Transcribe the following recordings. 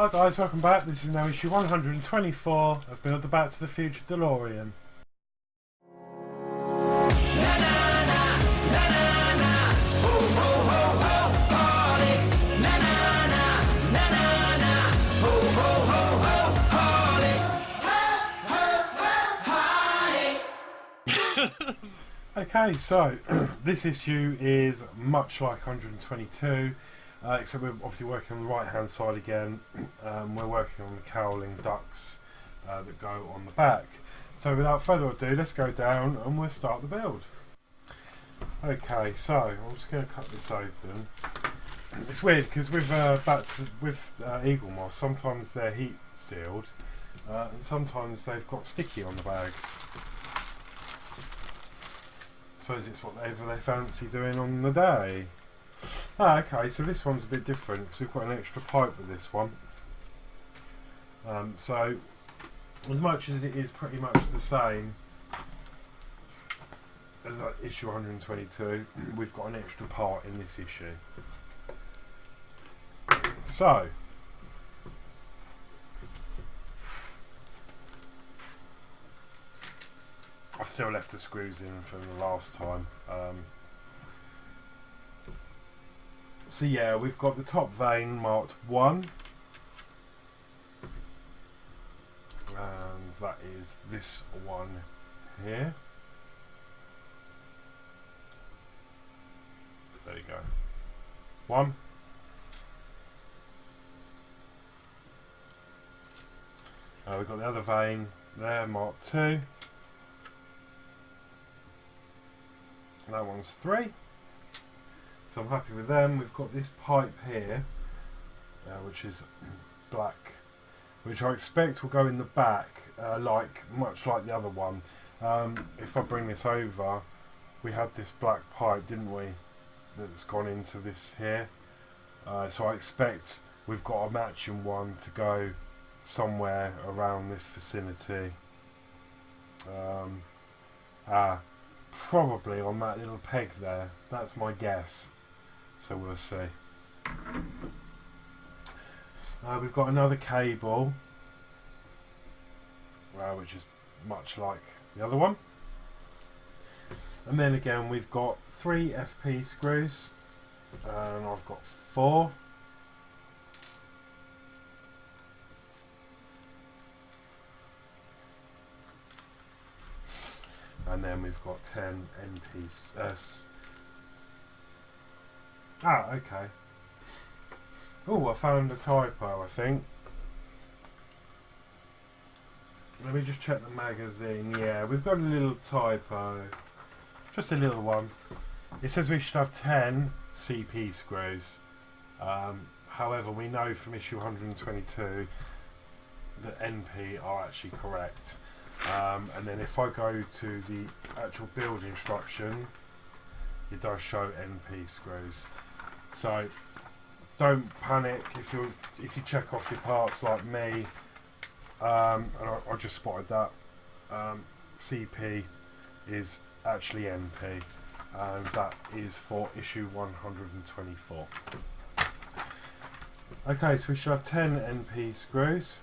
Hi guys, welcome back. This is now issue 124 of Build the Back to the Future DeLorean. Okay, so this issue is much like 122, except we're obviously working on the right hand side again. We're working on the cowling ducts that go on the back. So without further ado, let's go down and we'll start the build. Okay, so I'm just going to cut this open. It's weird because with Eaglemoss, sometimes they're heat sealed and sometimes they've got sticky on the bags. I suppose it's whatever they fancy doing on the day. Okay, so this one's a bit different because we've got an extra pipe with this one. So as much as it is pretty much the same as issue 122, we've got an extra part in this issue. So I still left the screws in from the last time. So yeah, we've got the top vein marked 1. And that is this one here. There you go. 1. We've got the other vein there marked 2. That one's 3, so I'm happy with them. We've got this pipe here, which is black, which I expect will go in the back, much like the other one. If I bring this over, we had this black pipe, didn't we, that's gone into this here. So I expect we've got a matching one to go somewhere around this vicinity. Probably on that little peg there. That's my guess. So we'll see. We've got another cable, which is much like the other one. And then again we've got 3 FP screws, and I've got 4. And then we've got 10 NPs. Okay. Oh, I found a typo, I think. Let me just check the magazine. Yeah, we've got a little typo. Just a little one. It says we should have 10 CP screws. However, we know from issue 122 that NP are actually correct. And then if I go to the actual build instruction, it does show NP screws. So don't panic if you check off your parts like me. And I just spotted that CP is actually NP, and that is for issue 124. Okay, so we should have 10 NP screws.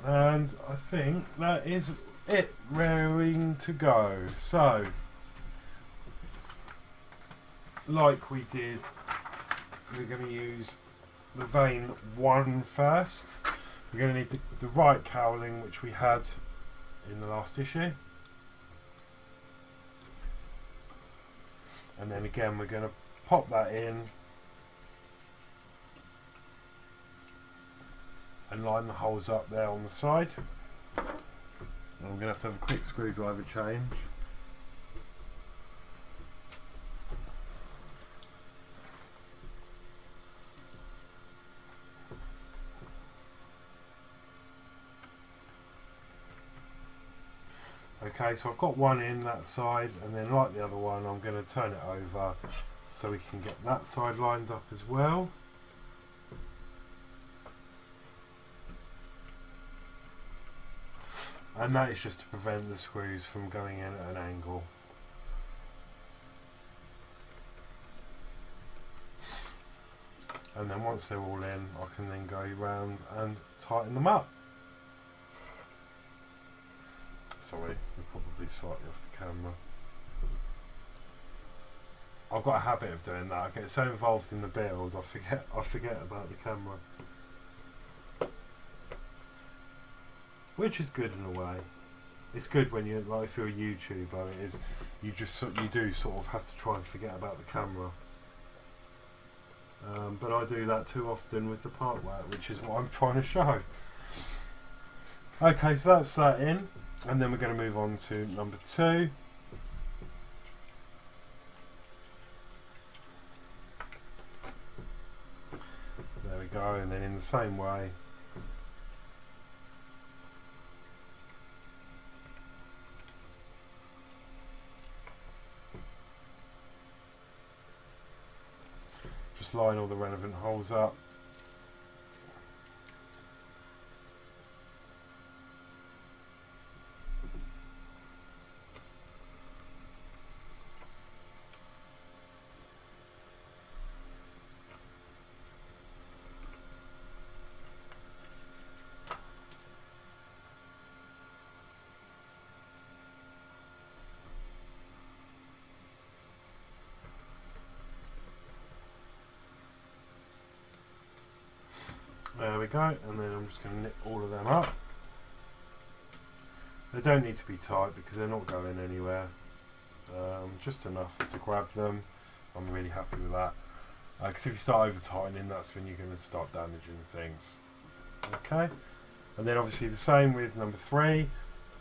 And I think that is it, raring to go. So, like we did, we're going to use the vein 1 first. We're going to need the right cowling, which we had in the last issue. And then again, we're going to pop that in and line the holes up there on the side. And I'm going to have a quick screwdriver change. Okay, so I've got one in that side, and then like the other one, I'm going to turn it over so we can get that side lined up as well. And that is just to prevent the screws from going in at an angle. and then once they're all in, I can then go around and tighten them up. Sorry, we're probably slightly off the camera. I've got a habit of doing that. I get so involved in the build, I forget about the camera, which is good in a way. It's good when you, like, if you're a YouTuber, it is. You do sort of have to try and forget about the camera. But I do that too often with the part work, which is what I'm trying to show. Okay, so that's that in, and then we're going to move on to number 2. There we go, and then in the same way, just line all the relevant holes up. There we go, and then I'm just going to knit all of them up. They don't need to be tight because they're not going anywhere. Just enough to grab them. I'm really happy with that. Because if you start over tightening, that's when you're going to start damaging things. Okay, and then obviously the same with number 3,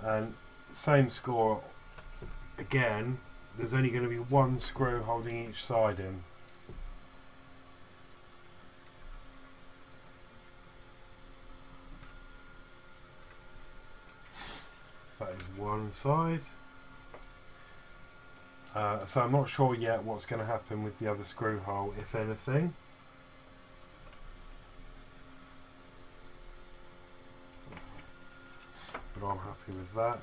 and same score again. There's only going to be one screw holding each side in. That is one side. So I'm not sure yet what's going to happen with the other screw hole, if anything. But I'm happy with that.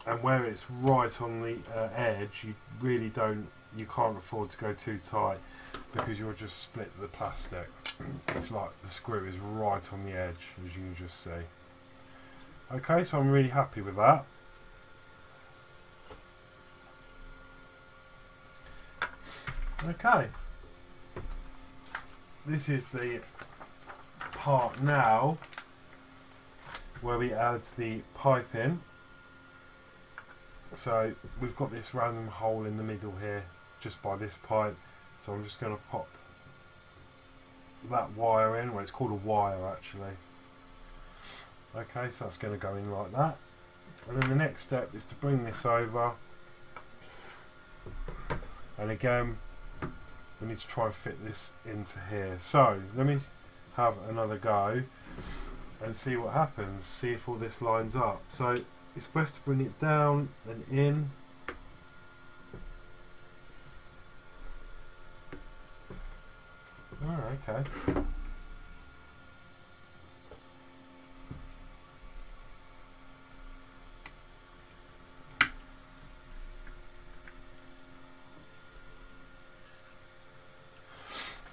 And where it's right on the edge, you can't afford to go too tight because you'll just split the plastic. It's like the screw is right on the edge, as you can just see. Okay, so I'm really happy with that. Okay, this is the part now where we add the pipe in. So we've got this random hole in the middle here just by this pipe, so I'm just going to pop that wire in. Well, it's called a wire actually. Okay, so that's going to go in like that, and then the next step is to bring this over, and again we need to try and fit this into here. So let me have another go and see what happens, see if all this lines up. So it's best to bring it down and in. Oh, okay.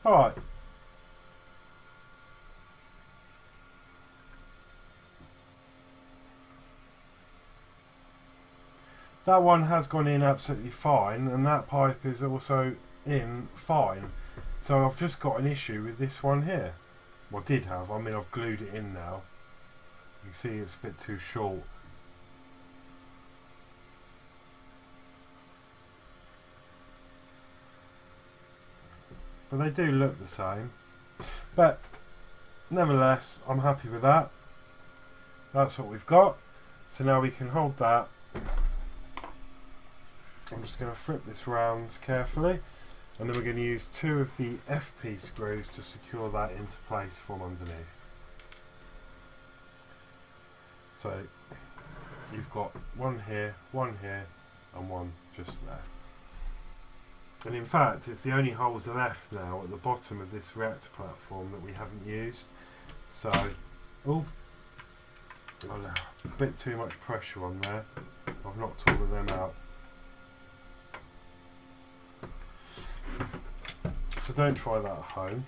Alright. That one has gone in absolutely fine, and that pipe is also in fine. So I've just got an issue with this one here. Well, did have. I mean, I've glued it in now. You can see it's a bit too short. But they do look the same. But nevertheless, I'm happy with that. That's what we've got. So now we can hold that. I'm just going to flip this round carefully, and then we're going to use 2 of the FP screws to secure that into place from underneath. So you've got one here, and one just there. And in fact, it's the only holes left now at the bottom of this reactor platform that we haven't used. So, oh, a bit too much pressure on there. I've knocked all of them out. So don't try that at home.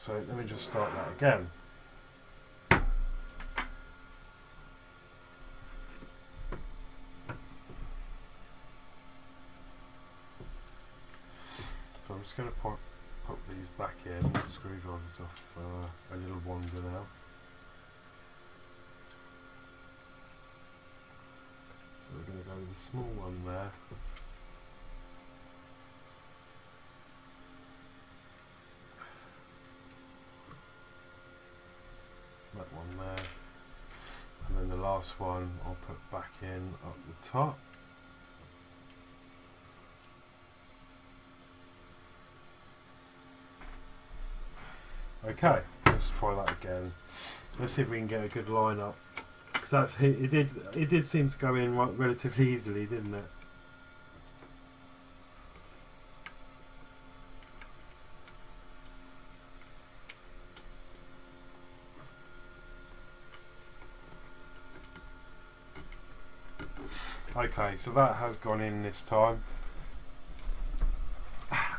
So let me just start that again. So I'm just going to put these back in. The screwdriver's off a little wander now. So we're going to go with the small one there. That one there. And then the last one I'll put back in up the top. Okay, let's try that again. Let's see if we can get a good line up. Because it did seem to go in relatively easily, didn't it? Okay, so that has gone in this time.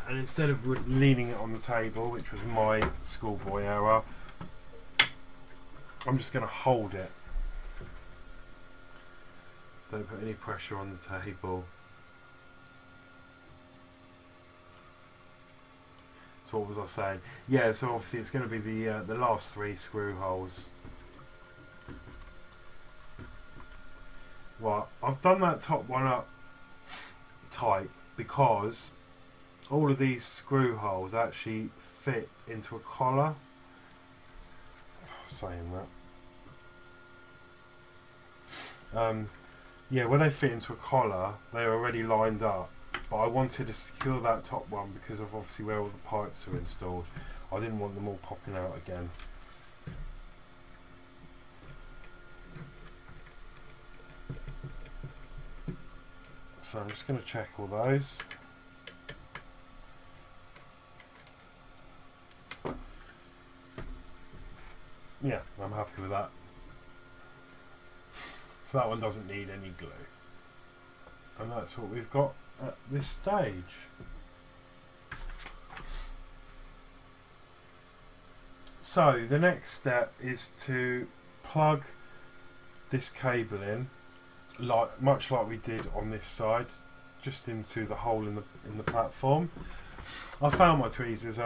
And instead of leaning it on the table, which was my schoolboy error, I'm just going to hold it. Don't put any pressure on the table. So what was I saying? Yeah, so obviously it's going to be the last 3 screw holes. Well, I've done that top one up tight because all of these screw holes actually fit into a collar. Saying that. Yeah, when they fit into a collar, they're already lined up. But I wanted to secure that top one because of obviously where all the pipes are installed. I didn't want them all popping out again. So I'm just going to check all those. Yeah, I'm happy with that. So that one doesn't need any glue. And that's what we've got at this stage. So the next step is to plug this cable in, much like we did on this side, just into the hole in the platform. I found my tweezers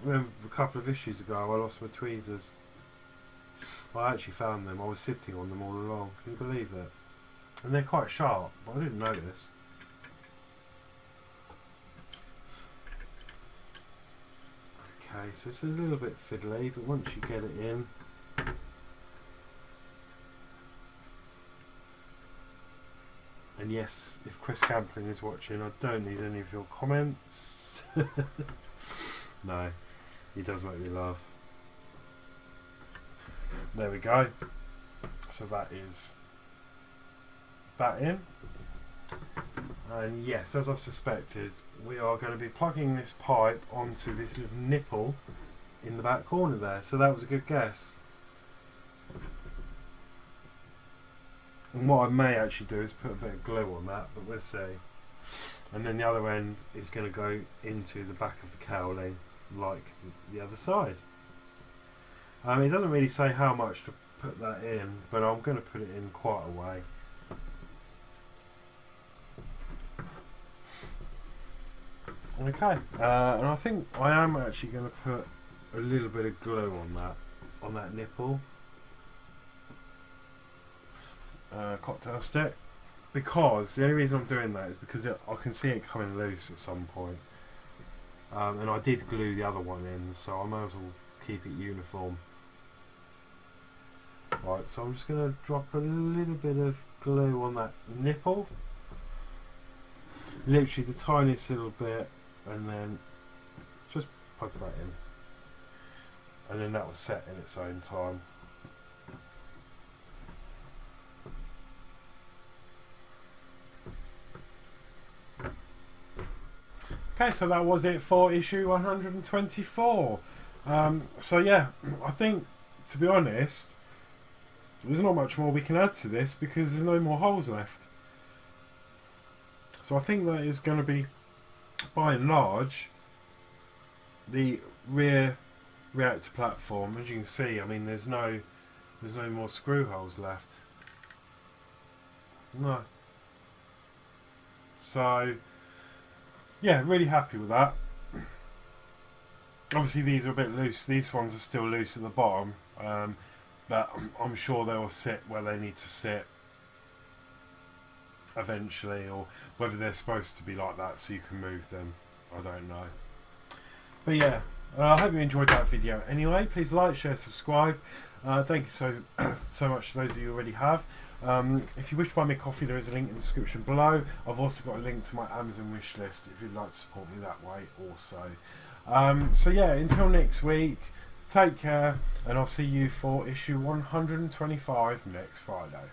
remember a couple of issues ago I lost my tweezers. I actually found them. I was sitting on them all along. Can you believe it? And they're quite sharp, but I didn't notice. Okay, so it's a little bit fiddly, but once you get it in, and yes, if Chris Camplin is watching, I don't need any of your comments. No, he does make me laugh. There we go. So that is that in. And yes, as I've suspected, we are going to be plugging this pipe onto this little nipple in the back corner there. So that was a good guess. And what I may actually do is put a bit of glue on that, but we'll see. And then the other end is going to go into the back of the cowling like the other side. It doesn't really say how much to put that in, but I'm going to put it in quite a way. Okay, and I think I am actually going to put a little bit of glue on that nipple. Cocktail stick, because the only reason I'm doing that is because I can see it coming loose at some point. And I did glue the other one in, so I might as well keep it uniform. Right, so I'm just going to drop a little bit of glue on that nipple. Literally the tiniest little bit, and then just plug that in. And then that will set in its own time. Okay, so that was it for issue 124. So yeah, I think, to be honest, there's not much more we can add to this because there's no more holes left. So I think that is going to be, by and large, the rear reactor platform, as you can see, I mean, there's no more screw holes left. No. So yeah, really happy with that. Obviously these are a bit loose. These ones are still loose at the bottom, but I'm sure they will sit where they need to sit eventually, or whether they're supposed to be like that so you can move them, I don't know. But yeah, I hope you enjoyed that video. Anyway, please like, share, subscribe. Thank you so much to those of you who already have. If you wish to buy me a coffee, there is a link in the description below. I've also got a link to my Amazon wish list if you'd like to support me that way also. So yeah, until next week, take care, and I'll see you for issue 125 next Friday.